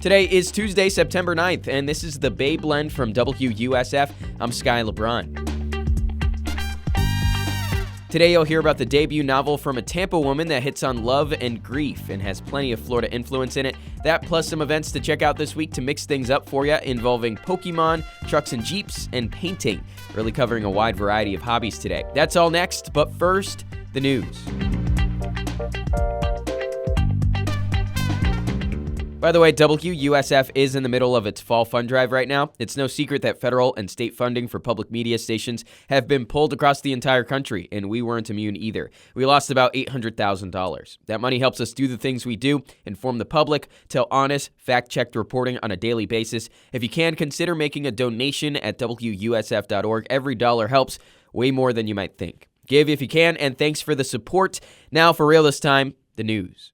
Today is Tuesday, September 9th, and this is the Bay Blend from WUSF. I'm Sky LeBron. Today you'll hear about the debut novel from a Tampa woman that hits on love and grief and has plenty of Florida influence in it. That plus some events to check out this week to mix things up for you, involving Pokemon, trucks and jeeps, and painting. Really covering a wide variety of hobbies today. That's all next, but first, the news. By the way, WUSF is in the middle of its fall fund drive right now. It's no secret that federal and state funding for public media stations have been pulled across the entire country, and we weren't immune either. We lost about $800,000. That money helps us do the things we do, inform the public, tell honest, fact-checked reporting on a daily basis. If you can, consider making a donation at WUSF.org. Every dollar helps, way more than you might think. Give if you can, and thanks for the support. Now, for real this time, the news.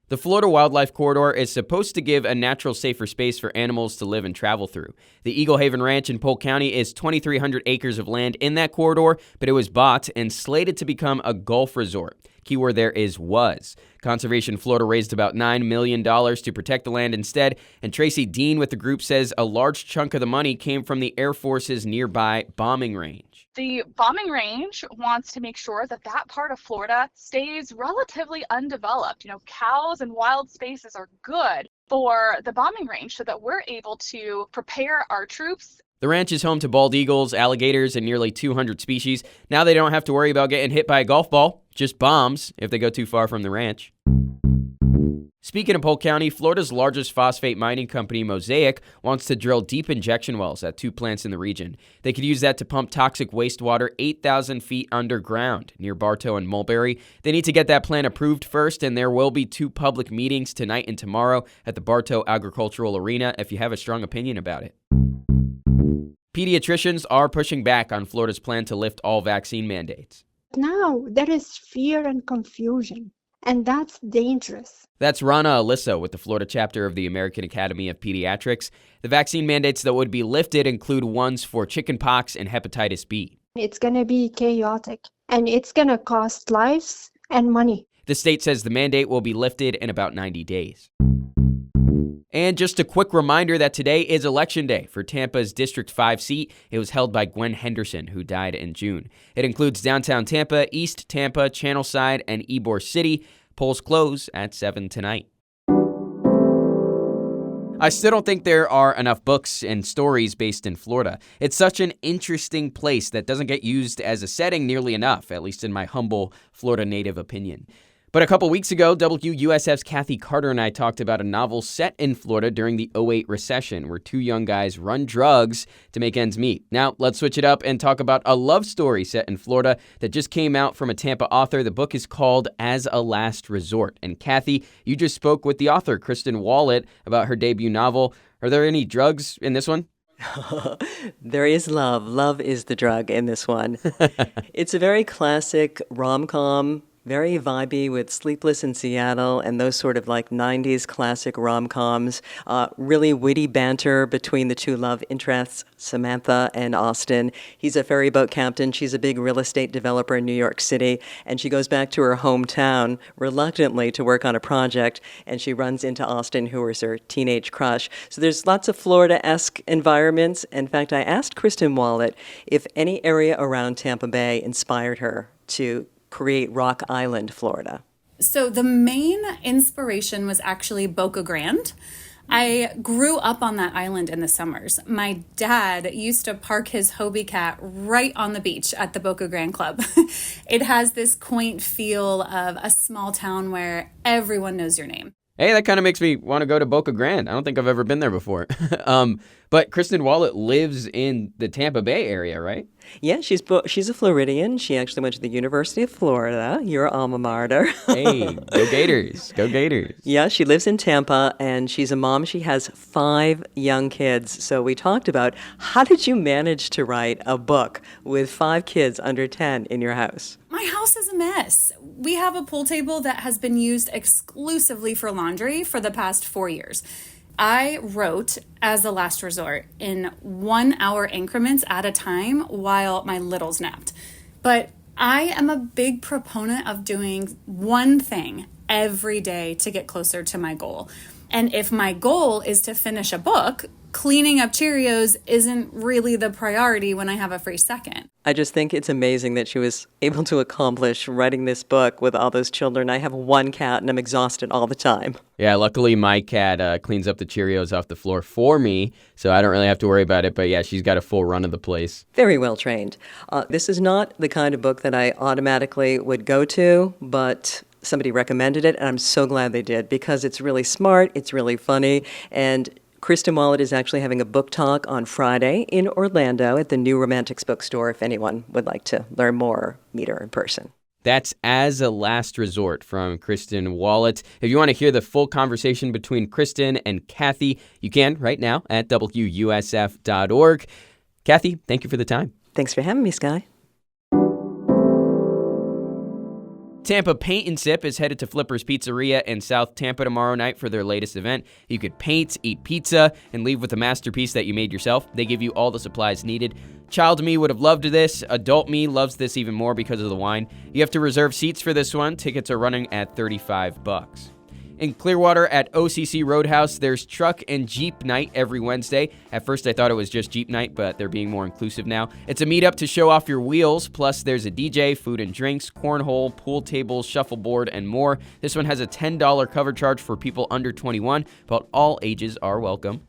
The Florida Wildlife Corridor is supposed to give a natural, safer space for animals to live and travel through. The Eagle Haven Ranch in Polk County is 2,300 acres of land in that corridor, but it was bought and slated to become a golf resort. Keyword there is was. Conservation Florida raised about $9 million to protect the land instead, and Tracy Dean with the group says a large chunk of the money came from the Air Force's nearby bombing range. The bombing range wants to make sure that that part of Florida stays relatively undeveloped. Cows and wild spaces are good for the bombing range so that we're able to prepare our troops. The ranch is home to bald eagles, alligators, and nearly 200 species. Now they don't have to worry about getting hit by a golf ball, just bombs if they go too far from the ranch. Speaking of Polk County, Florida's largest phosphate mining company, Mosaic, wants to drill deep injection wells at 2 plants in the region. They could use that to pump toxic wastewater 8,000 feet underground near Bartow and Mulberry. They need to get that plan approved first, and there will be 2 public meetings tonight and tomorrow at the Bartow Agricultural Arena if you have a strong opinion about it. Pediatricians are pushing back on Florida's plan to lift all vaccine mandates. Now there is fear and confusion, and that's dangerous. That's Rana Alyssa with the Florida chapter of the American Academy of Pediatrics. The vaccine mandates that would be lifted include ones for chickenpox and hepatitis B. It's going to be chaotic, and it's going to cost lives and money. The state says the mandate will be lifted in about 90 days. And just a quick reminder that today is Election Day for Tampa's District 5 seat. It was held by Gwen Henderson, who died in June. It includes downtown Tampa, East Tampa, Channelside, and Ybor City. Polls close at 7 tonight. I still don't think there are enough books and stories based in Florida. It's such an interesting place that doesn't get used as a setting nearly enough, at least in my humble Florida native opinion. But a couple weeks ago, WUSF's Kathy Carter and I talked about a novel set in Florida during the '08 recession, where 2 young guys run drugs to make ends meet. Now, let's switch it up and talk about a love story set in Florida that just came out from a Tampa author. The book is called As a Last Resort. And Kathy, you just spoke with the author, Kristen Wallet, about her debut novel. Are there any drugs in this one? There is love. Love is the drug in this one. It's a very classic rom-com, very vibey with Sleepless in Seattle and those sort of like 90s classic rom-coms. Really witty banter between the 2 love interests, Samantha and Austin. He's a ferry boat captain. She's a big real estate developer in New York City. And she goes back to her hometown reluctantly to work on a project. And she runs into Austin, who is her teenage crush. So there's lots of Florida-esque environments. In fact, I asked Kristen Wallet if any area around Tampa Bay inspired her to create Rock Island, Florida. So the main inspiration was actually Boca Grande. I grew up on that island in the summers. My dad used to park his Hobie cat right on the beach at the Boca Grande Club. It has this quaint feel of a small town where everyone knows your name. Hey, that kind of makes me want to go to Boca Grande. I don't think I've ever been there before. But Kristen Wallet lives in the Tampa Bay area, right? Yeah, she's a Floridian. She actually went to the University of Florida, your alma mater. Hey, go Gators. Go Gators. Yeah, she lives in Tampa, and she's a mom. She has 5 young kids. So we talked about, how did you manage to write a book with 5 kids under 10 in your house? My house is a mess. We have a pool table that has been used exclusively for laundry for the past 4 years. I wrote As a Last Resort in 1-hour increments at a time while my littles napped. But I am a big proponent of doing one thing every day to get closer to my goal. And if my goal is to finish a book, cleaning up Cheerios isn't really the priority when I have a free second. I just think it's amazing that she was able to accomplish writing this book with all those children. I have one cat and I'm exhausted all the time. Yeah, luckily my cat cleans up the Cheerios off the floor for me, so I don't really have to worry about it. But yeah, she's got a full run of the place. Very well trained. This is not the kind of book that I automatically would go to, but somebody recommended it, and I'm so glad they did because it's really smart, it's really funny, and Kristen Wallet is actually having a book talk on Friday in Orlando at the New Romantics bookstore if anyone would like to learn more or meet her in person. That's As a Last Resort from Kristen Wallet. If you want to hear the full conversation between Kristen and Kathy, you can right now at WUSF.org. Kathy, thank you for the time. Thanks for having me, Sky. Tampa Paint and Sip is headed to Flipper's Pizzeria in South Tampa tomorrow night for their latest event. You could paint, eat pizza, and leave with a masterpiece that you made yourself. They give you all the supplies needed. Child me would have loved this. Adult me loves this even more because of the wine. You have to reserve seats for this one. Tickets are running at $35. In Clearwater at OCC Roadhouse, there's Truck and Jeep Night every Wednesday. At first, I thought it was just Jeep Night, but they're being more inclusive now. It's a meetup to show off your wheels, plus there's a DJ, food and drinks, cornhole, pool tables, shuffleboard, and more. This one has a $10 cover charge for people under 21, but all ages are welcome.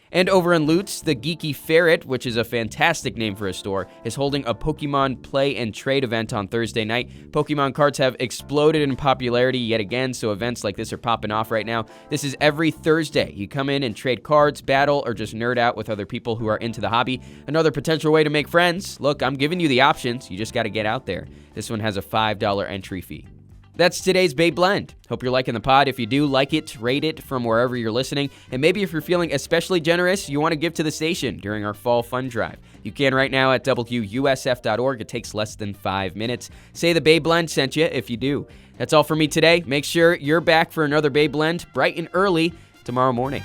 And over in Lutz, the Geeky Ferret, which is a fantastic name for a store, is holding a Pokemon play and trade event on Thursday night. Pokemon cards have exploded in popularity yet again, so events like this are popping off right now. This is every Thursday. You come in and trade cards, battle, or just nerd out with other people who are into the hobby. Another potential way to make friends. Look, I'm giving you the options. You just got to get out there. This one has a $5 entry fee. That's today's Babe Blend. Hope you're liking the pod. If you do, like it, rate it from wherever you're listening. And maybe if you're feeling especially generous, you want to give to the station during our fall fund drive. You can right now at WUSF.org. It takes less than 5 minutes. Say the Babe Blend sent you if you do. That's all for me today. Make sure you're back for another Babe Blend bright and early tomorrow morning.